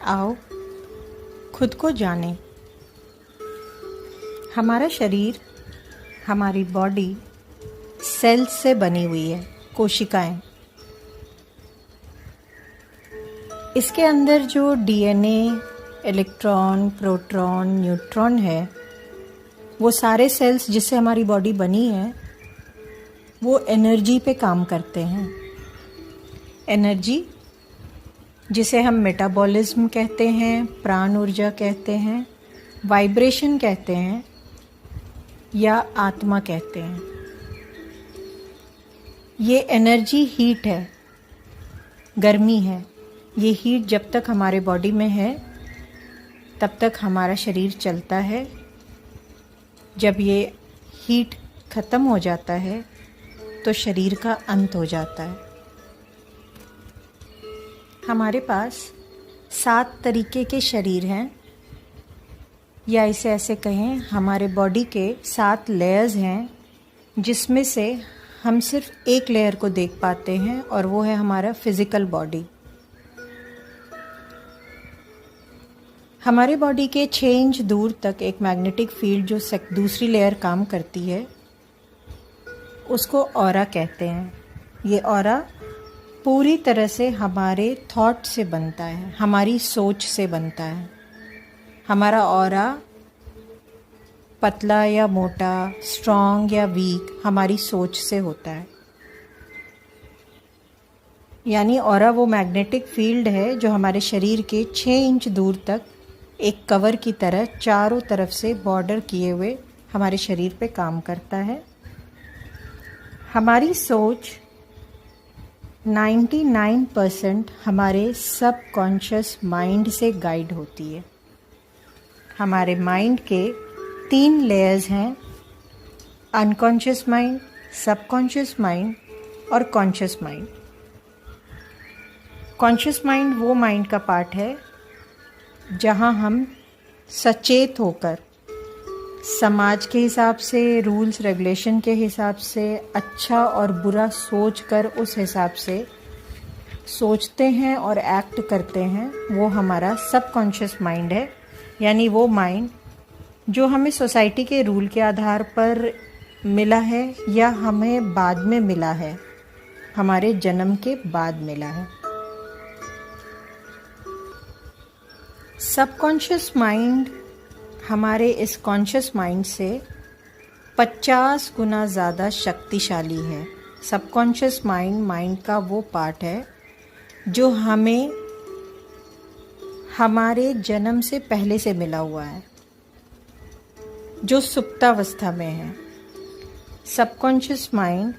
आओ खुद को जाने। हमारा शरीर, हमारी बॉडी सेल्स से बनी हुई है, कोशिकाएं। इसके अंदर जो डीएनए, इलेक्ट्रॉन, प्रोटॉन, न्यूट्रॉन है, वो सारे सेल्स जिससे हमारी बॉडी बनी है वो एनर्जी पे काम करते हैं। एनर्जी जिसे हम मेटाबॉलिज्म कहते हैं, प्राण ऊर्जा कहते हैं, वाइब्रेशन कहते हैं या आत्मा कहते हैं। ये एनर्जी हीट है, गर्मी है। ये हीट जब तक हमारे बॉडी में है तब तक हमारा शरीर चलता है। जब ये हीट ख़त्म हो जाता है तो शरीर का अंत हो जाता है। हमारे पास 7 तरीके के शरीर हैं, या इसे ऐसे कहें, हमारे बॉडी के 7 लेयर्स हैं, जिसमें से हम सिर्फ एक लेयर को देख पाते हैं और वो है हमारा फिज़िकल बॉडी। हमारे बॉडी के 6 इंच दूर तक एक मैग्नेटिक फील्ड जो दूसरी लेयर काम करती है उसको ऑरा कहते हैं। ये ऑरा पूरी तरह से हमारे थॉट से बनता है, हमारी सोच से बनता है। हमारा ऑरा पतला या मोटा, स्ट्रॉन्ग या वीक हमारी सोच से होता है। यानी ऑरा वो मैग्नेटिक फील्ड है जो हमारे शरीर के 6 इंच दूर तक एक कवर की तरह चारों तरफ से बॉर्डर किए हुए हमारे शरीर पे काम करता है। हमारी सोच 99% हमारे सबकॉन्शियस माइंड से गाइड होती है। हमारे माइंड के 3 लेयर्स हैं, अनकॉन्शियस माइंड, सबकॉन्शियस माइंड और कॉन्शियस माइंड। कॉन्शियस माइंड वो माइंड का पार्ट है जहाँ हम सचेत होकर समाज के हिसाब से, रूल्स रेगुलेशन के हिसाब से अच्छा और बुरा सोचकर उस हिसाब से सोचते हैं और एक्ट करते हैं। वो हमारा सबकॉन्शियस माइंड है। यानी वो माइंड जो हमें सोसाइटी के रूल के आधार पर मिला है या हमें बाद में मिला है, हमारे जन्म के बाद मिला है। सबकॉन्शियस माइंड हमारे इस कॉन्शियस माइंड से 50 गुना ज़्यादा शक्तिशाली है। सबकॉन्शियस माइंड का वो पार्ट है जो हमें हमारे जन्म से पहले से मिला हुआ है, जो सुप्तावस्था में है। सबकॉन्शियस माइंड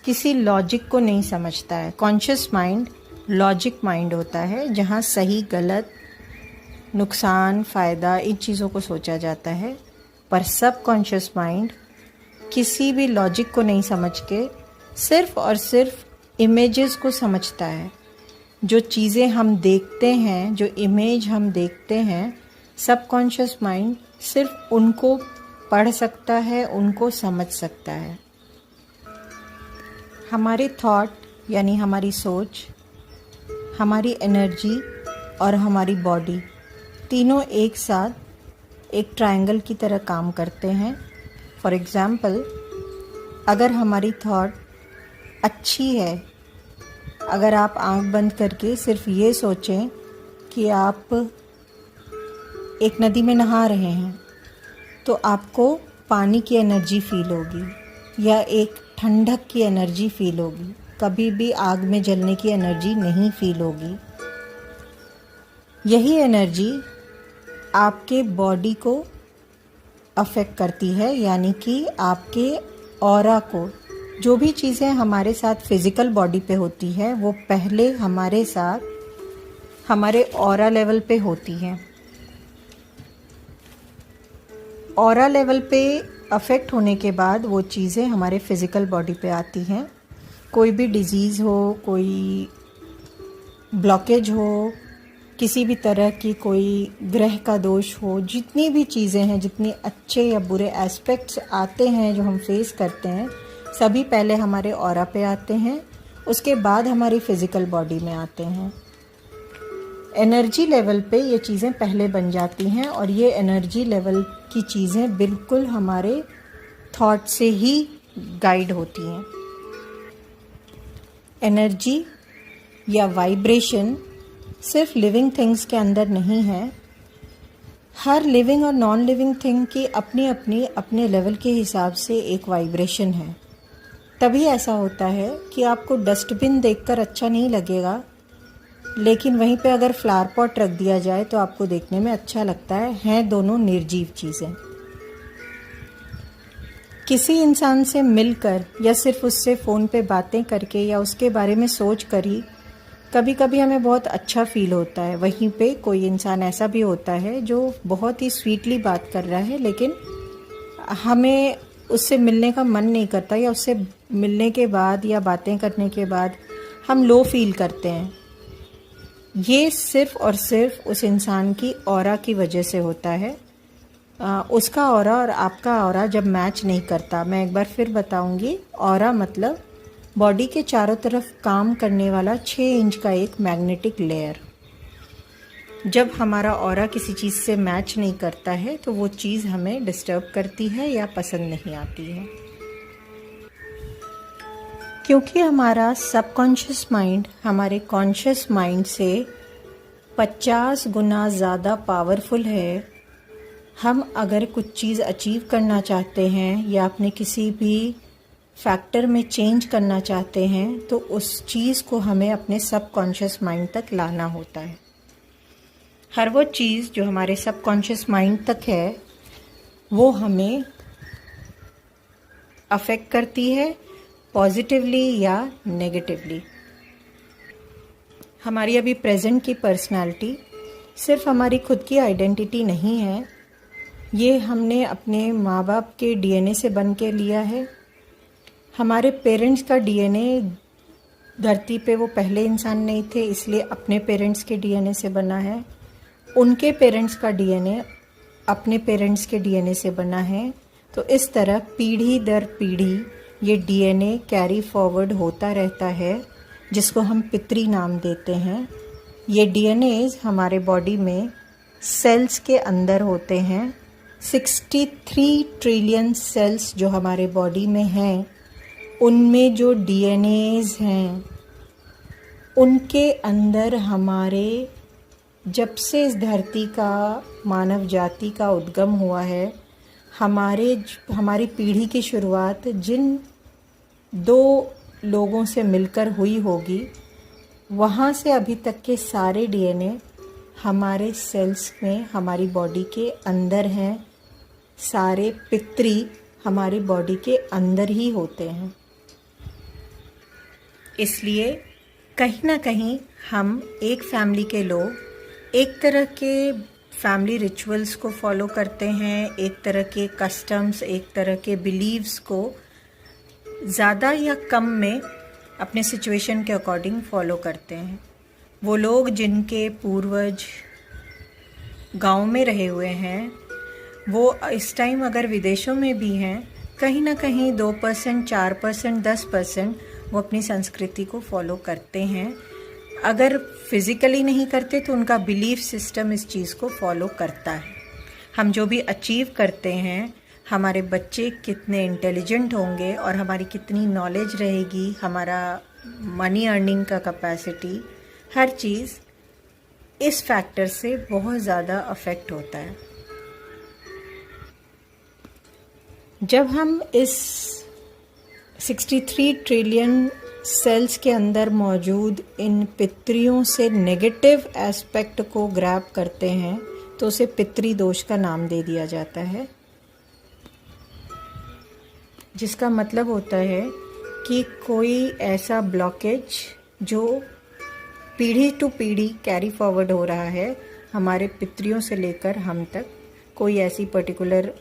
किसी लॉजिक को नहीं समझता है। कॉन्शियस माइंड लॉजिक माइंड होता है, जहाँ सही गलत, नुकसान फ़ायदा इन चीज़ों को सोचा जाता है। पर सबकॉन्शियस माइंड किसी भी लॉजिक को नहीं समझ के सिर्फ़ और सिर्फ इमेजेस को समझता है। जो चीज़ें हम देखते हैं, जो इमेज हम देखते हैं, सबकॉन्शियस माइंड सिर्फ उनको पढ़ सकता है, उनको समझ सकता है। हमारे थॉट यानी हमारी सोच, हमारी एनर्जी और हमारी बॉडी तीनों एक साथ एक ट्रायंगल की तरह काम करते हैं। फॉर एग्ज़ाम्पल, अगर हमारी थॉट अच्छी है, अगर आप आंख बंद करके सिर्फ ये सोचें कि आप एक नदी में नहा रहे हैं तो आपको पानी की एनर्जी फील होगी या एक ठंडक की एनर्जी फील होगी। कभी भी आग में जलने की एनर्जी नहीं फील होगी। यही एनर्जी आपके बॉडी को अफेक्ट करती है, यानी कि आपके ऑरा को। जो भी चीज़ें हमारे साथ फिज़िकल बॉडी पे होती है वो पहले हमारे साथ हमारे ऑरा लेवल पे होती हैं। ऑरा लेवल पे अफेक्ट होने के बाद वो चीज़ें हमारे फिज़िकल बॉडी पे आती हैं। कोई भी डिज़ीज़ हो, कोई ब्लॉकेज हो, किसी भी तरह की कोई ग्रह का दोष हो, जितनी भी चीज़ें हैं, जितने अच्छे या बुरे एस्पेक्ट्स आते हैं जो हम फेस करते हैं, सभी पहले हमारे ऑरा पे आते हैं, उसके बाद हमारी फिज़िकल बॉडी में आते हैं। एनर्जी लेवल पे ये चीज़ें पहले बन जाती हैं और ये एनर्जी लेवल की चीज़ें बिल्कुल हमारे थॉट से ही गाइड होती हैं। एनर्जी या वाइब्रेशन सिर्फ लिविंग थिंग्स के अंदर नहीं है, हर लिविंग और नॉन लिविंग थिंग की अपनी अपनी अपने लेवल के हिसाब से एक वाइब्रेशन है। तभी ऐसा होता है कि आपको डस्टबिन देखकर अच्छा नहीं लगेगा, लेकिन वहीं पे अगर फ्लावर पॉट रख दिया जाए तो आपको देखने में अच्छा लगता है। हैं दोनों निर्जीव चीज़ें। किसी इंसान से मिलकर या सिर्फ उससे फ़ोन पे बातें करके या उसके बारे में सोच कर ही कभी कभी हमें बहुत अच्छा फील होता है। वहीं पे कोई इंसान ऐसा भी होता है जो बहुत ही स्वीटली बात कर रहा है, लेकिन हमें उससे मिलने का मन नहीं करता, या उससे मिलने के बाद या बातें करने के बाद हम लो फील करते हैं। ये सिर्फ और सिर्फ उस इंसान की ऑरा की वजह से होता है। उसका ऑरा और आपका ऑरा जब मैच नहीं करता, मैं एक बार फिर बताऊंगी, ऑरा मतलब बॉडी के चारों तरफ काम करने वाला 6 इंच का एक मैग्नेटिक लेयर। जब हमारा ऑरा किसी चीज़ से मैच नहीं करता है तो वो चीज़ हमें डिस्टर्ब करती है या पसंद नहीं आती है, क्योंकि हमारा सबकॉन्शियस माइंड हमारे कॉन्शियस माइंड से 50 गुना ज़्यादा पावरफुल है। हम अगर कुछ चीज़ अचीव करना चाहते हैं या अपने किसी भी फैक्टर में चेंज करना चाहते हैं तो उस चीज़ को हमें अपने सबकॉन्शियस माइंड तक लाना होता है। हर वो चीज़ जो हमारे सबकॉन्शियस माइंड तक है वो हमें अफेक्ट करती है, पॉजिटिवली या नेगेटिवली। हमारी अभी प्रेजेंट की पर्सनालिटी सिर्फ हमारी खुद की आइडेंटिटी नहीं है, ये हमने अपने माँ बाप के डीएनए से बन के लिया है। हमारे पेरेंट्स का डीएनए धरती पे वो पहले इंसान नहीं थे, इसलिए अपने पेरेंट्स के डीएनए से बना है। उनके पेरेंट्स का डीएनए अपने पेरेंट्स के डीएनए से बना है। तो इस तरह पीढ़ी दर पीढ़ी ये डीएनए कैरी फॉरवर्ड होता रहता है, जिसको हम पितृ नाम देते हैं। ये डीएनए हमारे बॉडी में सेल्स के अंदर होते हैं। 63 ट्रिलियन सेल्स जो हमारे बॉडी में हैं, उनमें जो डीएनएज हैं उनके अंदर हमारे जब से इस धरती का मानव जाति का उद्गम हुआ है, हमारी पीढ़ी की शुरुआत जिन 2 लोगों से मिलकर हुई होगी, वहाँ से अभी तक के सारे डीएनए हमारे सेल्स में हमारी बॉडी के अंदर हैं। सारे पितृ हमारी बॉडी के अंदर ही होते हैं। इसलिए कहीं ना कहीं हम एक फैमिली के लोग एक तरह के फैमिली रिचुअल्स को फॉलो करते हैं, एक तरह के कस्टम्स, एक तरह के बिलीव्स को ज़्यादा या कम में अपने सिचुएशन के अकॉर्डिंग फॉलो करते हैं। वो लोग जिनके पूर्वज गांव में रहे हुए हैं, वो इस टाइम अगर विदेशों में भी हैं, कहीं ना कहीं 2%, 4%, 10% वो अपनी संस्कृति को फॉलो करते हैं। अगर फिज़िकली नहीं करते तो उनका बिलीफ सिस्टम इस चीज़ को फॉलो करता है। हम जो भी अचीव करते हैं, हमारे बच्चे कितने इंटेलिजेंट होंगे और हमारी कितनी नॉलेज रहेगी, हमारा मनी अर्निंग का कैपेसिटी, हर चीज़ इस फैक्टर से बहुत ज़्यादा अफेक्ट होता है। जब हम इस 63 ट्रिलियन सेल्स के अंदर मौजूद इन पितरियों से नेगेटिव एस्पेक्ट को ग्रैब करते हैं तो उसे पितृ दोष का नाम दे दिया जाता है, जिसका मतलब होता है कि कोई ऐसा ब्लॉकेज जो पीढ़ी टू पीढ़ी कैरी फॉरवर्ड हो रहा है हमारे पितरियों से लेकर हम तक, कोई ऐसी पर्टिकुलर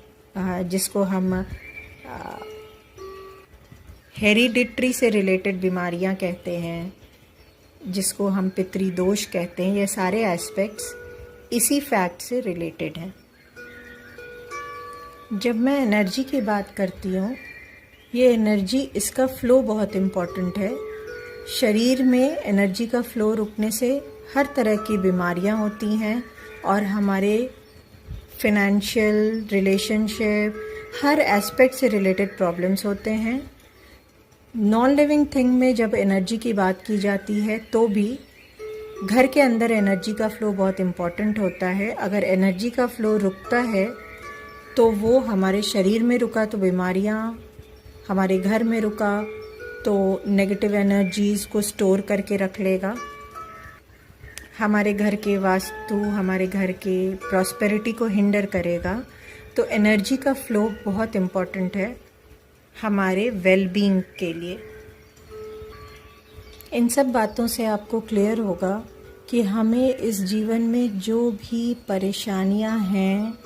जिसको हम हेरिडिटरी से रिलेटेड बीमारियां कहते हैं, जिसको हम पितृ दोष कहते हैं, ये सारे एस्पेक्ट्स इसी फैक्ट से रिलेटेड हैं। जब मैं एनर्जी की बात करती हूँ, ये एनर्जी, इसका फ़्लो बहुत इम्पॉर्टेंट है। शरीर में एनर्जी का फ़्लो रुकने से हर तरह की बीमारियां होती हैं और हमारे फिनेंशियल, रिलेशनशिप, हर एस्पेक्ट से रिलेटेड प्रॉब्लम्स होते हैं। नॉन लिविंग थिंग में जब एनर्जी की बात की जाती है तो भी घर के अंदर एनर्जी का फ्लो बहुत इम्पॉर्टेंट होता है। अगर एनर्जी का फ्लो रुकता है तो वो हमारे शरीर में रुका तो बीमारियां, हमारे घर में रुका तो नेगेटिव एनर्जीज़ को स्टोर करके रख लेगा, हमारे घर के वास्तु, हमारे घर के प्रॉस्पेरिटी को हिंडर करेगा। तो एनर्जी का फ्लो बहुत इम्पॉर्टेंट है हमारे वेलबींग के लिए। इन सब बातों से आपको क्लियर होगा कि हमें इस जीवन में जो भी परेशानियां हैं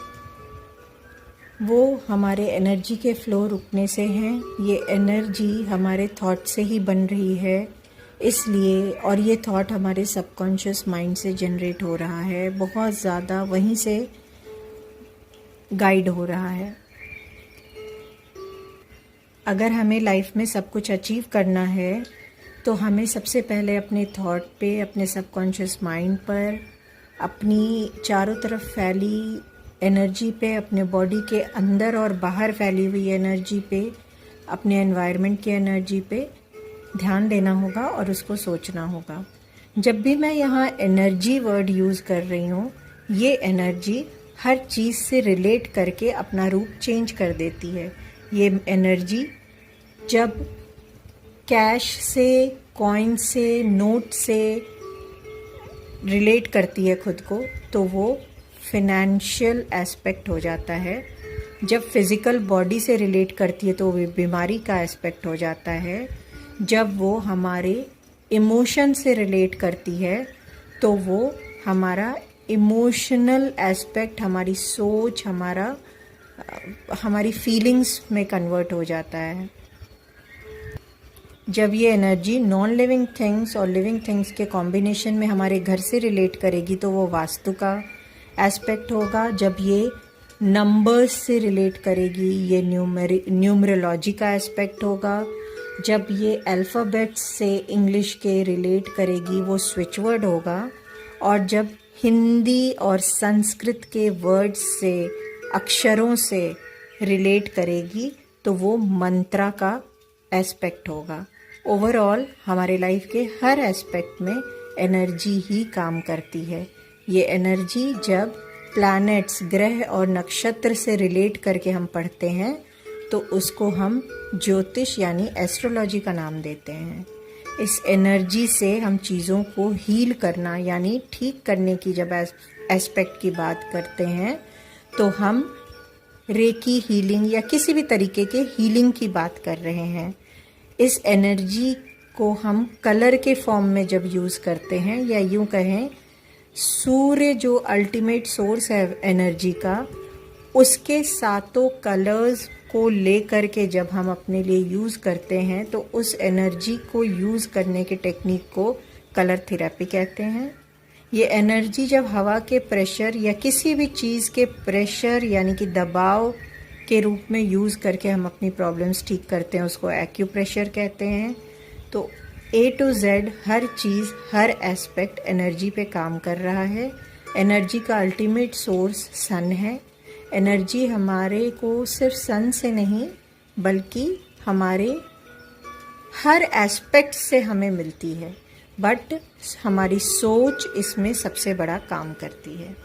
वो हमारे एनर्जी के फ्लो रुकने से हैं। ये एनर्जी हमारे थॉट से ही बन रही है इसलिए, और ये थॉट हमारे सबकॉन्शियस माइंड से जनरेट हो रहा है, बहुत ज़्यादा वहीं से गाइड हो रहा है। अगर हमें लाइफ में सब कुछ अचीव करना है तो हमें सबसे पहले अपने थॉट पे, अपने सबकॉन्शियस माइंड पर, अपनी चारों तरफ फैली एनर्जी पे, अपने बॉडी के अंदर और बाहर फैली हुई एनर्जी पे, अपने एनवायरनमेंट की एनर्जी पे ध्यान देना होगा और उसको सोचना होगा। जब भी मैं यहाँ एनर्जी वर्ड यूज़ कर रही हूँ, ये एनर्जी हर चीज़ से रिलेट करके अपना रूप चेंज कर देती है। ये एनर्जी जब कैश से, कॉइन से, नोट से रिलेट करती है खुद को तो वो फिनेंशियल एस्पेक्ट हो जाता है। जब फिज़िकल बॉडी से रिलेट करती है तो वो बीमारी का एस्पेक्ट हो जाता है। जब वो हमारे इमोशन से रिलेट करती है तो वो हमारा इमोशनल एस्पेक्ट, हमारी सोच, हमारी फीलिंग्स में कन्वर्ट हो जाता है। जब ये एनर्जी नॉन लिविंग थिंग्स और लिविंग थिंग्स के कॉम्बिनेशन में हमारे घर से रिलेट करेगी तो वो वास्तु का एस्पेक्ट होगा। जब ये नंबर्स से रिलेट करेगी ये न्यूमरोलॉजी का एस्पेक्ट होगा। जब ये अल्फ़ाबेट्स से इंग्लिश के रिलेट करेगी वो स्विच वर्ड होगा। और जब हिंदी और संस्कृत के वर्ड्स से, अक्षरों से रिलेट करेगी तो वो मंत्रा का एस्पेक्ट होगा। ओवरऑल हमारे लाइफ के हर एस्पेक्ट में एनर्जी ही काम करती है। ये एनर्जी जब प्लैनेट्स, ग्रह और नक्षत्र से रिलेट करके हम पढ़ते हैं तो उसको हम ज्योतिष यानी एस्ट्रोलॉजी का नाम देते हैं। इस एनर्जी से हम चीज़ों को हील करना यानी ठीक करने की जब एस्पेक्ट की बात करते हैं तो हम रेकी हीलिंग या किसी भी तरीके के हीलिंग की बात कर रहे हैं। इस एनर्जी को हम कलर के फॉर्म में जब यूज़ करते हैं, या यूँ कहें सूर्य जो अल्टीमेट सोर्स है एनर्जी का, उसके सातों कलर्स को लेकर के जब हम अपने लिए यूज़ करते हैं तो उस एनर्जी को यूज़ करने के टेक्निक को कलर थेरेपी कहते हैं। ये एनर्जी जब हवा के प्रेशर या किसी भी चीज़ के प्रेशर यानी कि दबाव के रूप में यूज़ करके हम अपनी प्रॉब्लम्स ठीक करते हैं, उसको एक्यूप्रेशर कहते हैं। तो A to Z her cheese, her aspect energy पे काम कर रहा है। एनर्जी का अल्टीमेट सोर्स सन है। एनर्जी हमारे को सिर्फ सन से नहीं बल्कि हमारे हर एस्पेक्ट से हमें मिलती है, बट हमारी सोच इसमें सबसे बड़ा काम करती है।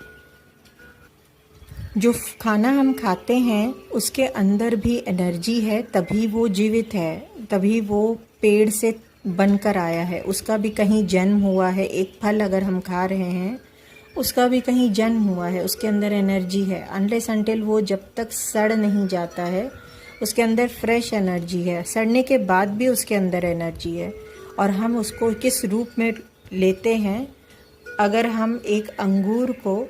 जो खाना हम खाते हैं उसके अंदर भी एनर्जी है, तभी वो जीवित है, तभी वो पेड़ से बनकर आया है, उसका भी कहीं जन्म हुआ है। एक फल अगर हम खा रहे हैं उसका भी कहीं जन्म हुआ है, उसके अंदर एनर्जी है। अनलेस अनटिल वो जब तक सड़ नहीं जाता है उसके अंदर फ्रेश एनर्जी है, सड़ने के बाद भी उसके अंदर एनर्जी है। और हम उसको किस रूप में लेते हैं, अगर हम एक अंगूर को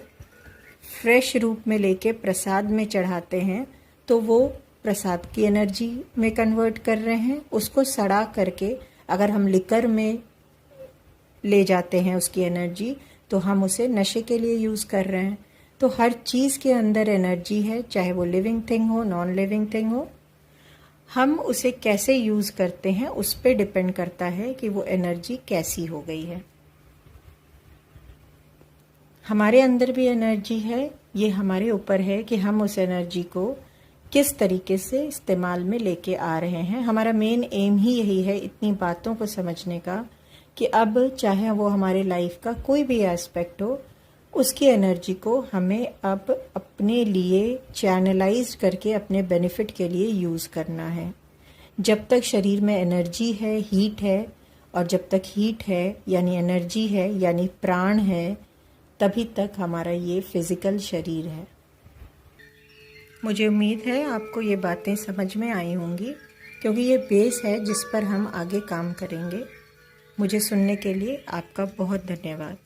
फ्रेश रूप में लेके प्रसाद में चढ़ाते हैं तो वो प्रसाद की एनर्जी में कन्वर्ट कर रहे हैं। उसको सड़ा करके अगर हम लिकर में ले जाते हैं उसकी एनर्जी तो हम उसे नशे के लिए यूज़ कर रहे हैं। तो हर चीज़ के अंदर एनर्जी है, चाहे वो लिविंग थिंग हो, नॉन लिविंग थिंग हो। हम उसे कैसे यूज़ करते हैं उस पर डिपेंड करता है कि वो एनर्जी कैसी हो गई है। हमारे अंदर भी एनर्जी है, ये हमारे ऊपर है कि हम उस एनर्जी को किस तरीके से इस्तेमाल में लेके आ रहे हैं। हमारा मेन एम ही यही है इतनी बातों को समझने का कि अब चाहे वो हमारे लाइफ का कोई भी एस्पेक्ट हो, उसकी एनर्जी को हमें अब अपने लिए चैनलाइज करके अपने बेनिफिट के लिए यूज़ करना है। जब तक शरीर में एनर्जी है, हीट है, और जब तक हीट है यानी एनर्जी है यानी प्राण है, तभी तक हमारा ये फिज़िकल शरीर है। मुझे उम्मीद है आपको ये बातें समझ में आई होंगी, क्योंकि ये बेस है जिस पर हम आगे काम करेंगे। मुझे सुनने के लिए आपका बहुत धन्यवाद।